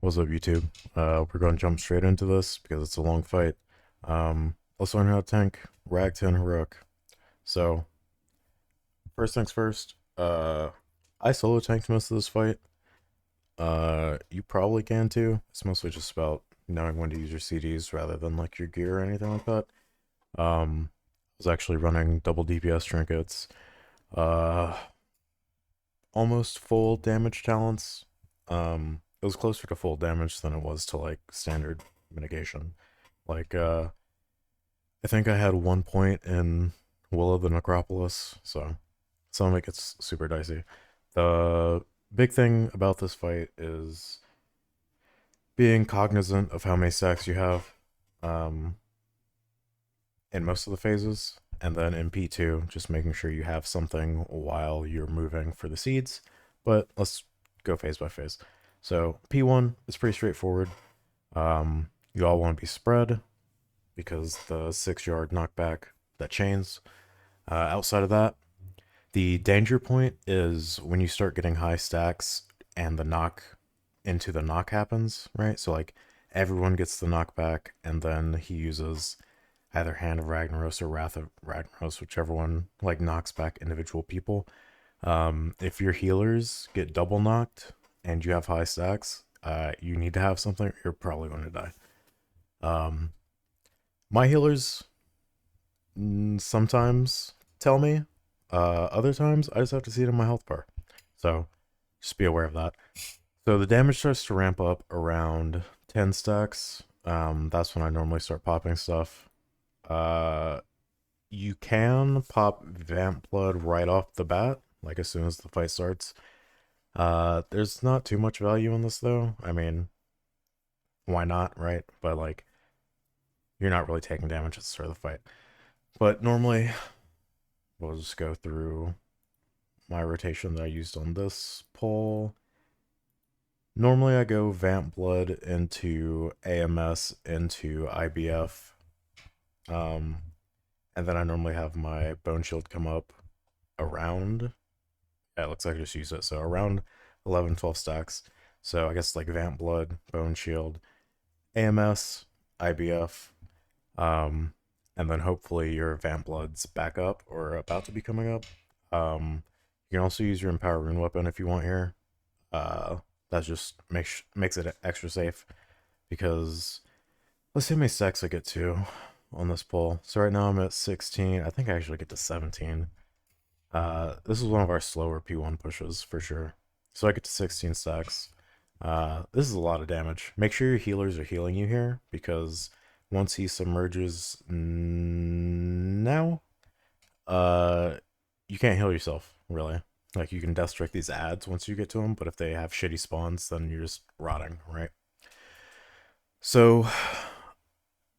What's up, YouTube? We're going to jump straight into this because it's a long fight. Let's learn how to tank Rag 10 Heroic. So, first things first, I solo tanked most of this fight. You probably can too. It's mostly just about knowing when to use your CDs rather than like your gear or anything like that. I was actually running double DPS trinkets, uh, almost full damage talents. It was closer to full damage than it was to like standard mitigation. Like, I think I had 1 point in Will of the Necropolis, so some of it gets super dicey. The big thing about this fight is being cognizant of how many stacks you have um, in most of the phases, and then in P2, just making sure you have something while you're moving for the seeds. But let's go phase by phase. So P1 is pretty straightforward. You all want to be spread because the 6-yard knockback that chains. Outside of that, the danger point is when you start getting high stacks and the knock into the knock happens, right? So like everyone gets the knockback and then he uses either Hand of Ragnaros or Wrath of Ragnaros, whichever one like knocks back individual people. If your healers get double knocked and you have high stacks, you need to have something. You're probably going to die. My healers sometimes tell me. Other times, I just have to see it in my health bar. So, just be aware of that. So, the damage starts to ramp up around 10 stacks. That's when I normally start popping stuff. You can pop Vamp Blood right off the bat, like as soon as the fight starts. There's not too much value in this, though. I mean, why not, right? But, like, you're not really taking damage at the start of the fight. But normally, we'll just go through my rotation that I used on this pull. Normally, I go Vamp Blood into AMS into IBF. And then I normally have my Bone Shield come up around. Yeah, it looks like I just used it. So around 11, 12 stacks. So I guess like Vamp Blood, Bone Shield, AMS, IBF. And then hopefully your Vamp Blood's back up or about to be coming up. You can also use your Empower Rune weapon if you want here. That just makes it extra safe because let's see how many stacks I get to on this pull. So right now I'm at 16. I think I actually get to 17. This is one of our slower P1 pushes for sure. So I get to 16 stacks. This is a lot of damage. Make sure your healers are healing you here because once he submerges now, you can't heal yourself, really. Like, you can death strike these ads once you get to them, but if they have shitty spawns, then you're just rotting, right? So,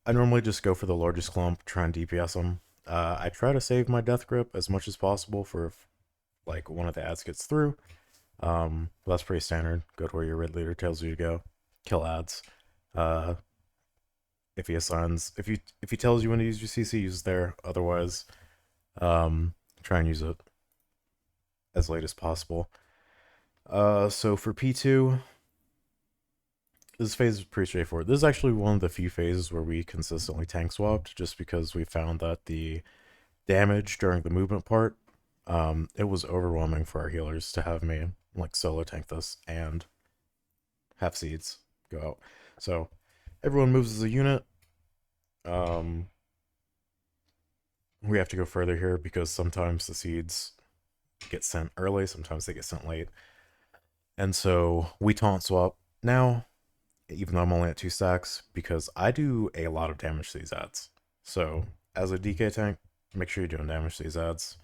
I normally just go for the largest clump, try and DPS them. I try to save my death grip as much as possible for if, like, one of the ads gets through. But that's pretty standard. Go to where your red leader tells you to go. Kill ads. If he assigns, if he tells you when to use your CC, use it there. Otherwise, try and use it as late as possible. So for P2, this phase is pretty straightforward. This is actually one of the few phases where we consistently tank swapped, just because we found that the damage during the movement part, it was overwhelming for our healers to have me like solo tank this and have seeds go out. So everyone moves as a unit. We have to go further here because sometimes the seeds get sent early, sometimes they get sent late. And so we taunt swap now, even though I'm only at 2 stacks, because I do a lot of damage to these ads. So as a DK tank, make sure you're doing damage to these ads.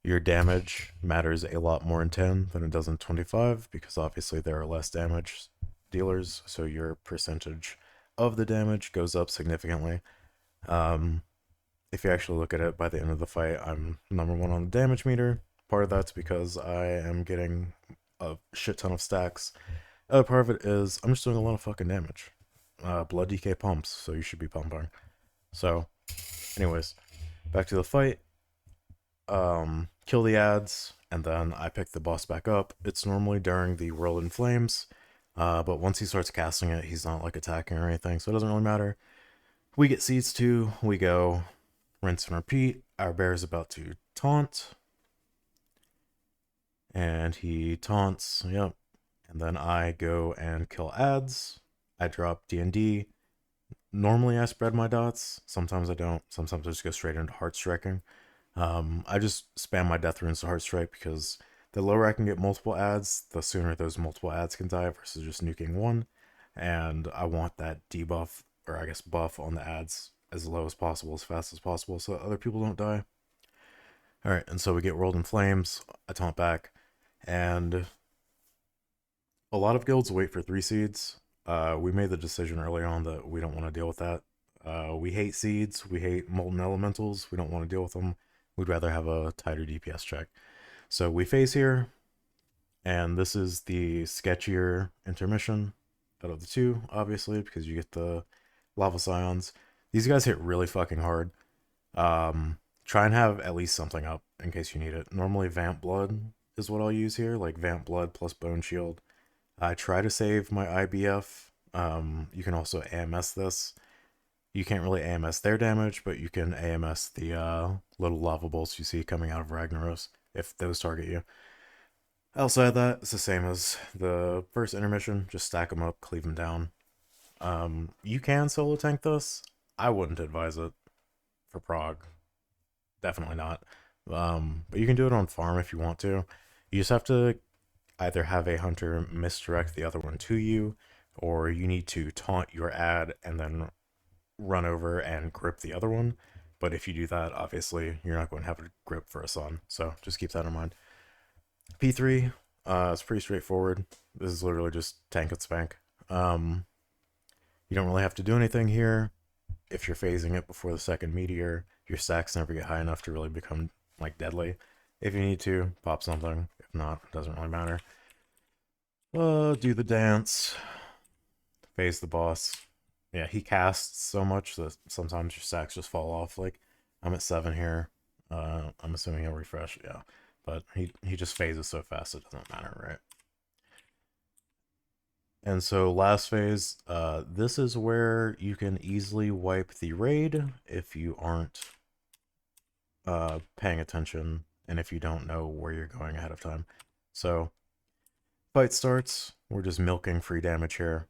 Your damage matters a lot more in 10 than it does in 25, because obviously there are less damage dealers, so your percentage of the damage goes up significantly. If you actually look at it, by the end of the fight, I'm #1 on the damage meter. Part of that's because I am getting a shit ton of stacks. Other part of it is I'm just doing a lot of fucking damage. Blood DK pumps, so you should be pumping. So, anyways, back to the fight. Kill the ads, and then I pick the boss back up. It's normally during the World in Flames. But once he starts casting it, he's not like attacking or anything, so it doesn't really matter. We get seeds too. We go rinse and repeat. Our bear is about to taunt, and he taunts. Yep. And then I go and kill ads. I drop D&D. Normally I spread my dots. Sometimes I don't. Sometimes I just go straight into heart striking. I just spam my death runes to heart strike because the lower I can get multiple ads, the sooner those multiple ads can die versus just nuking one. And I want that debuff, or I guess buff, on the ads as low as possible, as fast as possible, so that other people don't die. Alright, and so we get World in Flames. I taunt back. And a lot of guilds wait for 3 seeds. We made the decision early on that we don't want to deal with that. We hate seeds. We hate molten elementals. We don't want to deal with them. We'd rather have a tighter DPS check. So we phase here, and this is the sketchier intermission out of the two, obviously, because you get the lava scions. These guys hit really fucking hard. Try and have at least something up in case you need it. Normally Vamp Blood is what I'll use here, like Vamp Blood plus Bone Shield. I try to save my IBF. You can also AMS this. You can't really AMS their damage, but you can AMS the little lava bolts you see coming out of Ragnaros if those target you. Outside of that, it's the same as the first intermission. Just stack them up, cleave them down. You can solo tank this. I wouldn't advise it for prog. Definitely not. But you can do it on farm if you want to. You just have to either have a hunter misdirect the other one to you, or you need to taunt your ad and then run over and grip the other one. But if you do that, obviously, you're not going to have a grip for a sun. So just keep that in mind. P3, it's pretty straightforward. This is literally just tank and spank. You don't really have to do anything here. If you're phasing it before the second meteor, your stacks never get high enough to really become like deadly. If you need to, pop something. If not, it doesn't really matter. Do the dance. Phase the boss. Yeah, he casts so much that sometimes your stacks just fall off. Like, I'm at 7 here. I'm assuming he'll refresh, yeah. But he just phases so fast it doesn't matter, right? And so last phase, this is where you can easily wipe the raid if you aren't paying attention and if you don't know where you're going ahead of time. So fight starts. We're just milking free damage here.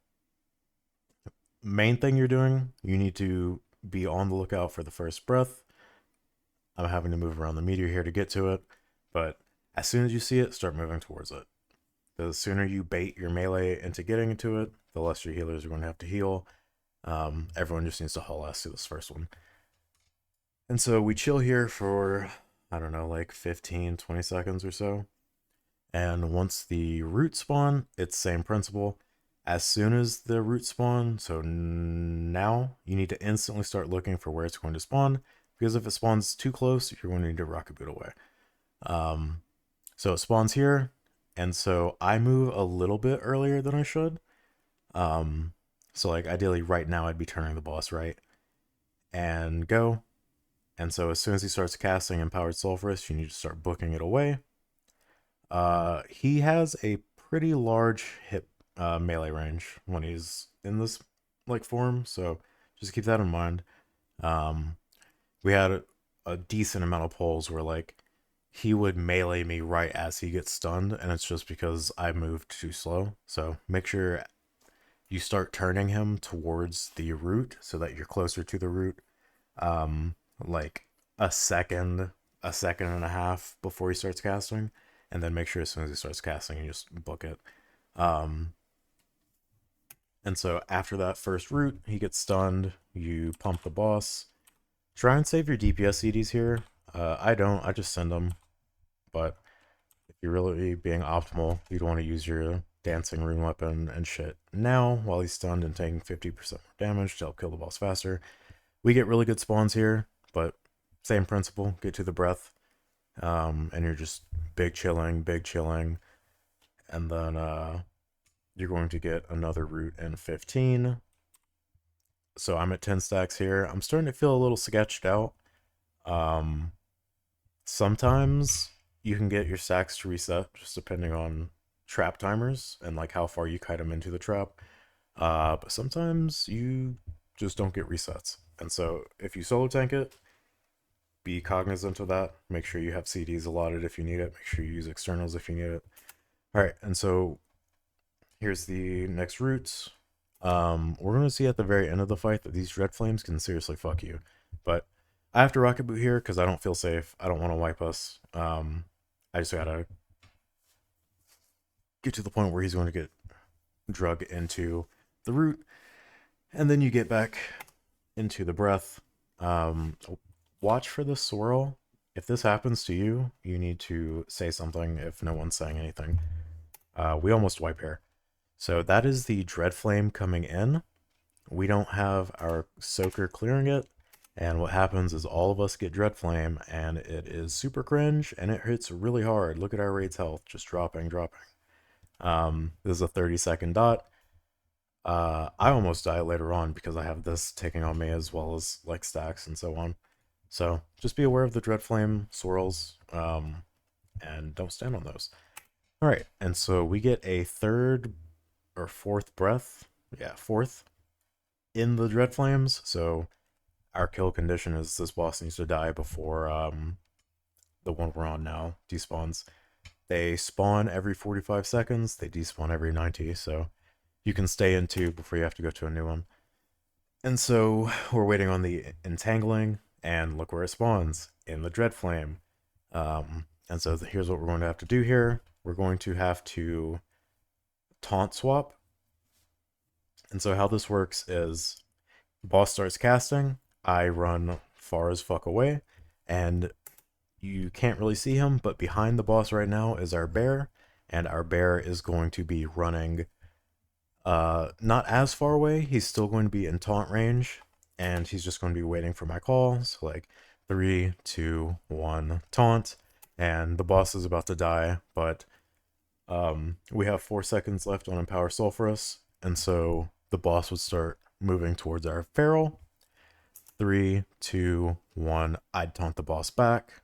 Main thing you're doing, you need to be on the lookout for the first breath. I'm having to move around the meteor here to get to it, but as soon as you see it, start moving towards it. The sooner you bait your melee into getting into it, the less your healers are going to have to heal. Everyone just needs to haul ass to this first one. And so we chill here for, I don't know, like 15, 20 seconds or so. And once the root spawn, it's same principle. As soon as the root spawn, so now, you need to instantly start looking for where it's going to spawn, because if it spawns too close, you're going to need to rocket boot away. So it spawns here, and so I move a little bit earlier than I should. So like ideally right now I'd be turning the boss right and go. And so as soon as he starts casting Empowered Sulfurous, you need to start booking it away. He has a pretty large hit melee range when he's in this like form, so just keep that in mind. We had a decent amount of pulls where like he would melee me right as he gets stunned, and it's just because I moved too slow. So make sure you start turning him towards the root so that you're closer to the root. Like a second and a half before he starts casting, and then make sure as soon as he starts casting, you just book it. And so after that first root, he gets stunned, you pump the boss. Try and save your DPS CDs here. I don't, I just send them. But if you're really being optimal, you'd want to use your dancing rune weapon and shit now while he's stunned and taking 50% more damage to help kill the boss faster. We get really good spawns here, but same principle, get to the breath. And you're just big chilling, and then you're going to get another root in 15. So I'm at 10 stacks here. I'm starting to feel a little sketched out. Sometimes you can get your stacks to reset, just depending on trap timers and like how far you kite them into the trap. But sometimes you just don't get resets. And so if you solo tank it, be cognizant of that. Make sure you have CDs allotted if you need it. Make sure you use externals if you need it. All right, and so here's the next routes. We're gonna see at the very end of the fight that these dread flames can seriously fuck you. But I have to rocket boot here because I don't feel safe. I don't want to wipe us. I just gotta get to the point where he's going to get drug into the root, and then you get back into the breath. Watch for the swirl. If this happens to you, you need to say something if no one's saying anything. We almost wipe here. So that is the dread flame coming in. We don't have our soaker clearing it. And what happens is all of us get dread flame, and it is super cringe, and it hits really hard. Look at our raid's health, just dropping. This is a 30-second dot. I almost die later on because I have this taking on me as well as like stacks and so on. So just be aware of the dread flame swirls, and don't stand on those. All right, and so we get a third or fourth breath. Yeah, fourth in the dread flames. So our kill condition is this boss needs to die before the one we're on now despawns. They spawn every 45 seconds. They despawn every 90. So you can stay in two before you have to go to a new one. And so we're waiting on the entangling, and look where it spawns, in the dread flame. And so here's what we're going to have to do here. We're going to have to taunt swap. And so how this works is boss starts casting, I run far as fuck away, and you can't really see him, but behind the boss right now is our bear, and our bear is going to be running not as far away. He's still going to be in taunt range, and he's just going to be waiting for my call. So like 3, 2, 1, taunt, and the boss is about to die, but we have 4 seconds left on Empower Sulphurous, and so the boss would start moving towards our feral. 3, 2, 1, I'd taunt the boss back.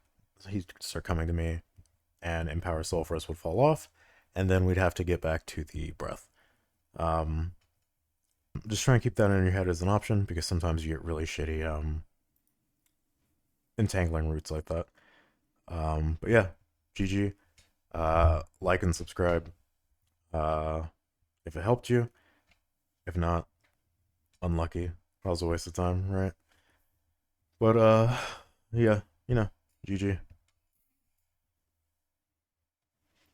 He'd start coming to me, and Empower Sulphurous would fall off, and then we'd have to get back to the breath. Just try and keep that in your head as an option, because sometimes you get really shitty entangling routes like that. But yeah, GG. Like and subscribe if it helped you. If not, unlucky. That was a waste of time, right? But yeah, GG.